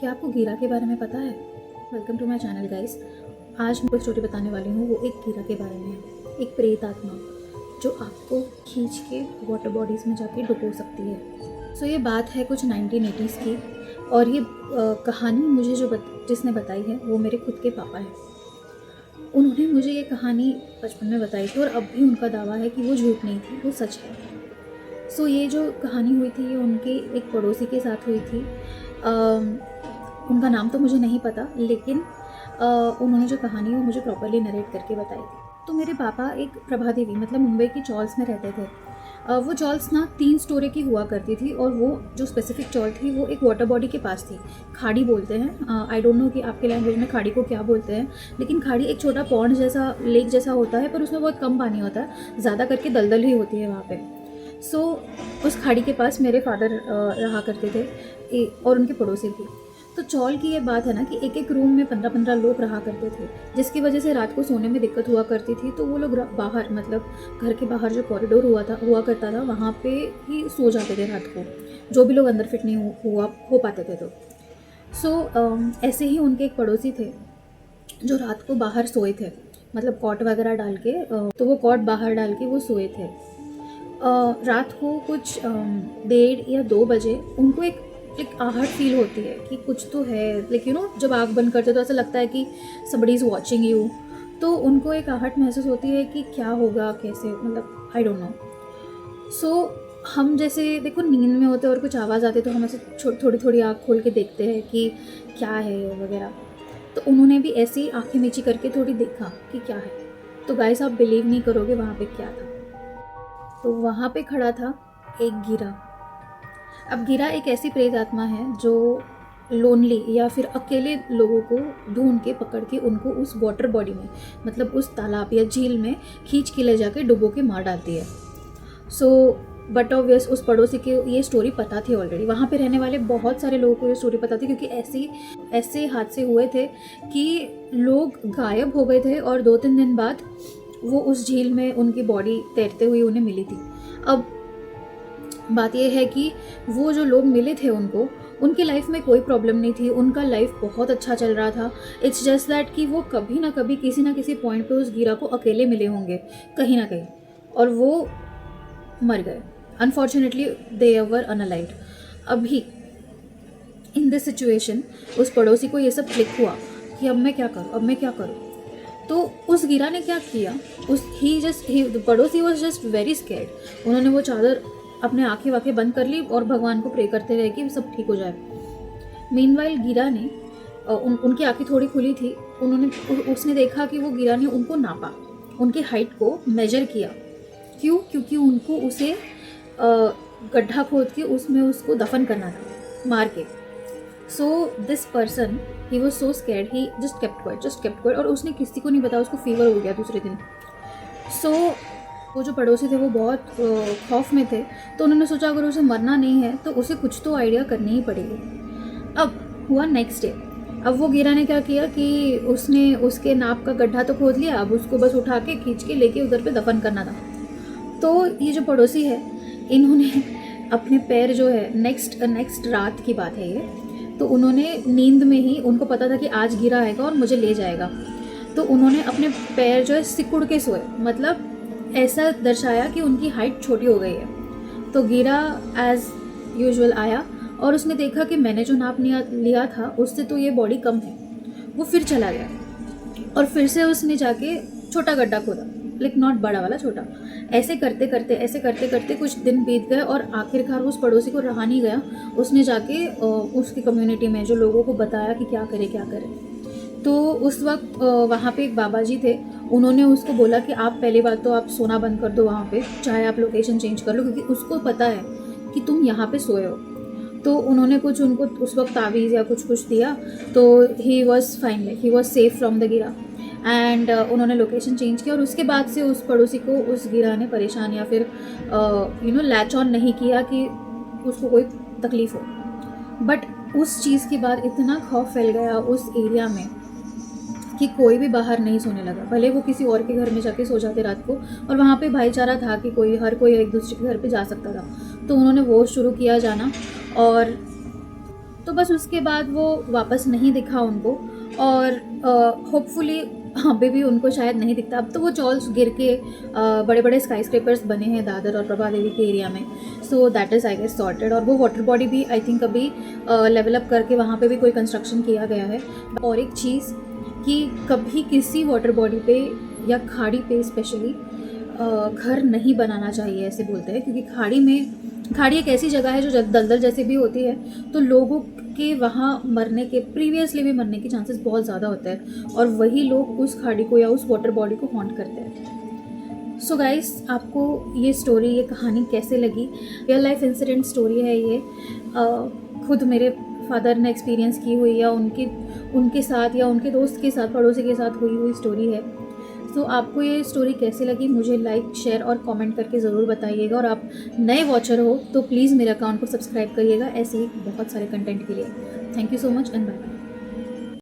क्या आपको गिरा के बारे में पता है? Welcome to my channel guys. आज मैं कोई स्टोरी बताने वाली हूँ, वो एक गिरा के बारे में है। एक प्रेत आत्मा जो आपको खींच के वाटर बॉडीज़ में जाके डुबो सकती है। सो ये बात है कुछ 1980s की, और ये कहानी मुझे जिसने बताई है वो मेरे खुद के पापा हैं। उन्होंने मुझे ये कहानी बचपन में बताई थी और अब भी उनका दावा है कि वो झूठ नहीं थी, वो सच है। सो ये जो कहानी हुई थी ये उनके एक पड़ोसी के साथ हुई थी। उनका नाम तो मुझे नहीं पता, लेकिन उन्होंने जो कहानी है वो मुझे प्रॉपर्ली नरेट करके बताई थी। तो मेरे पापा एक प्रभा देवी मतलब मुंबई की चॉल्स में रहते थे। वो चॉल्स ना 3 स्टोरी की हुआ करती थी, और वो जो स्पेसिफिक चॉल थी वो एक वाटर बॉडी के पास थी। खाड़ी बोलते हैं, आई डोंट नो कि आपके लैंग्वेज में खाड़ी को क्या बोलते हैं, लेकिन खाड़ी एक छोटा पॉन्ड जैसा, लेक जैसा होता है, पर उसमें बहुत कम पानी होता है, ज़्यादा करके दलदल ही होती है वहाँ पे। सो उस खाड़ी के पास मेरे फादर रहा करते थे और उनके पड़ोसी भी। तो चौल की ये बात है ना कि एक एक रूम में 15-15 लोग रहा करते थे, जिसकी वजह से रात को सोने में दिक्कत हुआ करती थी। तो वो लोग बाहर, मतलब घर के बाहर जो कॉरिडोर हुआ करता था, वहाँ पे ही सो जाते थे रात को, जो भी लोग अंदर फिट नहीं हो पाते थे। तो ऐसे ही उनके एक पड़ोसी थे जो रात को बाहर सोए थे, मतलब कॉट वगैरह डाल के, तो वो कॉट बाहर डाल के वो सोए थे। रात को कुछ 1:30 या 2 बजे उनको एक आहट फील होती है कि कुछ तो है, जब आँख बंद करते तो ऐसा लगता है कि somebody is watching you। तो उनको एक आहट महसूस होती है कि क्या होगा, कैसे, मतलब आई डोंट नो। सो हम जैसे देखो नींद में होते और कुछ आवाज़ आती है तो हम ऐसे थोड़ी थोड़ी आँख खोल के देखते हैं कि क्या है वगैरह। तो उन्होंने भी ऐसे ही आँखें मीची करके थोड़ी देखा कि क्या है। तो गाइस, आप बिलीव नहीं करोगे वहाँ पे क्या था। तो वहाँ पे खड़ा था एक गिरा। अब गिरा एक ऐसी प्रेत आत्मा है जो लोनली या फिर अकेले लोगों को ढूंढ के पकड़ के उनको उस वाटर बॉडी में, मतलब उस तालाब या झील में खींच के ले जाके डुबो के मार डालती है। बट ऑब्वियस उस पड़ोसी के ये स्टोरी पता थी ऑलरेडी। वहाँ पे रहने वाले बहुत सारे लोगों को ये स्टोरी पता थी, क्योंकि ऐसे हादसे हुए थे कि लोग गायब हो गए थे और 2-3 दिन बाद वो उस झील में उनकी बॉडी तैरते हुए उन्हें मिली थी। अब बात यह है कि वो जो लोग मिले थे उनकी लाइफ में कोई प्रॉब्लम नहीं थी, उनका लाइफ बहुत अच्छा चल रहा था। इट्स जस्ट दैट कि वो कभी ना कभी किसी ना किसी पॉइंट पे उस गिरा को अकेले मिले होंगे कहीं ना कहीं, और वो मर गए। अनफॉर्चुनेटली दे वर अनअलाइव्ड। अभी इन दिस सिचुएशन उस पड़ोसी को ये सब क्लिक हुआ कि अब मैं क्या करूँ। तो उस गिरा ने क्या किया, पड़ोसी वॉज जस्ट वेरी स्कैर्ड। उन्होंने वो चादर अपने आंखें बंद कर ली और भगवान को प्रे करते रहे कि सब ठीक हो जाए। मीनवाइल गिरा ने उनकी आंखें थोड़ी खुली थी। उसने देखा कि वो गिरा ने उनको नापा, उनकी हाइट को मेजर किया। क्यों? क्योंकि उनको उसे गड्ढा खोद के उसमें उसको दफन करना था मार के। So this person he was so scared, he just kept quite, और उसने किसी को नहीं बताया। उसको फीवर हो गया दूसरे दिन। वो जो पड़ोसी थे वो बहुत खौफ में थे, तो उन्होंने सोचा अगर उसे मरना नहीं है तो उसे कुछ तो आइडिया करनी ही पड़ेगी। अब हुआ नेक्स्ट डे। अब वो गिरा ने क्या किया कि उसने उसके नाप का गड्ढा तो खोद लिया, अब उसको बस उठा के खींच के लेके उधर पे दफन करना था। तो ये जो पड़ोसी है, इन्होंने अपने पैर जो है, नेक्स्ट रात की बात है ये, तो उन्होंने नींद में ही, उनको पता था कि आज गिरा आएगा और मुझे ले जाएगा, तो उन्होंने अपने पैर जो है सिकुड़ के सोए, मतलब ऐसा दर्शाया कि उनकी हाइट छोटी हो गई है। तो गिरा एज यूजुअल आया और उसने देखा कि मैंने जो नाप लिया था उससे तो ये बॉडी कम है। वो फिर चला गया और फिर से उसने जाके छोटा गड्ढा खोदा, लेकिन नॉट बड़ा वाला, छोटा। ऐसे करते करते कुछ दिन बीत गए और आखिरकार उस पड़ोसी को रहा नहीं गया। उसने जाके उसकी कम्युनिटी में जो लोगों को बताया कि क्या करे। तो उस वक्त वहाँ पे एक बाबा जी थे। उन्होंने उसको बोला कि आप पहली बात तो आप सोना बंद कर दो वहाँ पे, चाहे आप लोकेशन चेंज कर लो, क्योंकि उसको पता है कि तुम यहाँ पे सोए हो। तो उन्होंने कुछ उनको उस वक्त तावीज़ या कुछ दिया, तो he was fine, he was safe from the गिरा। एंड उन्होंने लोकेशन चेंज किया और उसके बाद से उस पड़ोसी को उस गिरा ने परेशान या फिर लैच ऑन नहीं किया कि उसको कोई तकलीफ़ हो। बट उस चीज़ के बाद इतना खौफ फैल गया उस एरिया में कि कोई भी बाहर नहीं सोने लगा, भले वो किसी और के घर में जाके सो जाते रात को। और वहाँ पे भाईचारा था कि हर कोई एक दूसरे के घर पे जा सकता था। तो उन्होंने वो शुरू किया जाना, और तो बस उसके बाद वो वापस नहीं दिखा उनको, और होपफुली अभी भी उनको शायद नहीं दिखता। अब तो वो चॉल्स गिर के बड़े बड़े स्काई स्क्रेपर्स बने हैं दादर और प्रभा देवी के एरिया में। So that is I guess sorted. और वो वाटर बॉडी भी आई थिंक अभी लेवल अप करके वहाँ पे भी कोई कंस्ट्रक्शन किया गया है। और एक चीज़ कि कभी किसी वाटर बॉडी पे या खाड़ी पे स्पेशली घर नहीं बनाना चाहिए ऐसे बोलते हैं, क्योंकि खाड़ी एक ऐसी जगह है जो दलदल जैसी भी होती है, तो लोगों के वहाँ मरने के प्रीवियसली भी मरने के चांसेस बहुत ज़्यादा होते हैं, और वही लोग उस खाड़ी को या उस वाटर बॉडी को हॉन्ट करते हैं। सो गाइस, आपको ये स्टोरी, ये कहानी कैसे लगी? रियल लाइफ इंसिडेंट स्टोरी है ये। खुद मेरे फादर ने एक्सपीरियंस की हुई या उनके साथ या उनके दोस्त के साथ, पड़ोसी के साथ हुई स्टोरी है। तो आपको ये स्टोरी कैसे लगी मुझे लाइक, शेयर और कमेंट करके ज़रूर बताइएगा। और आप नए वॉचर हो तो प्लीज़ मेरे अकाउंट को सब्सक्राइब करिएगा ऐसे ही बहुत सारे कंटेंट के लिए। Thank you so much and bye.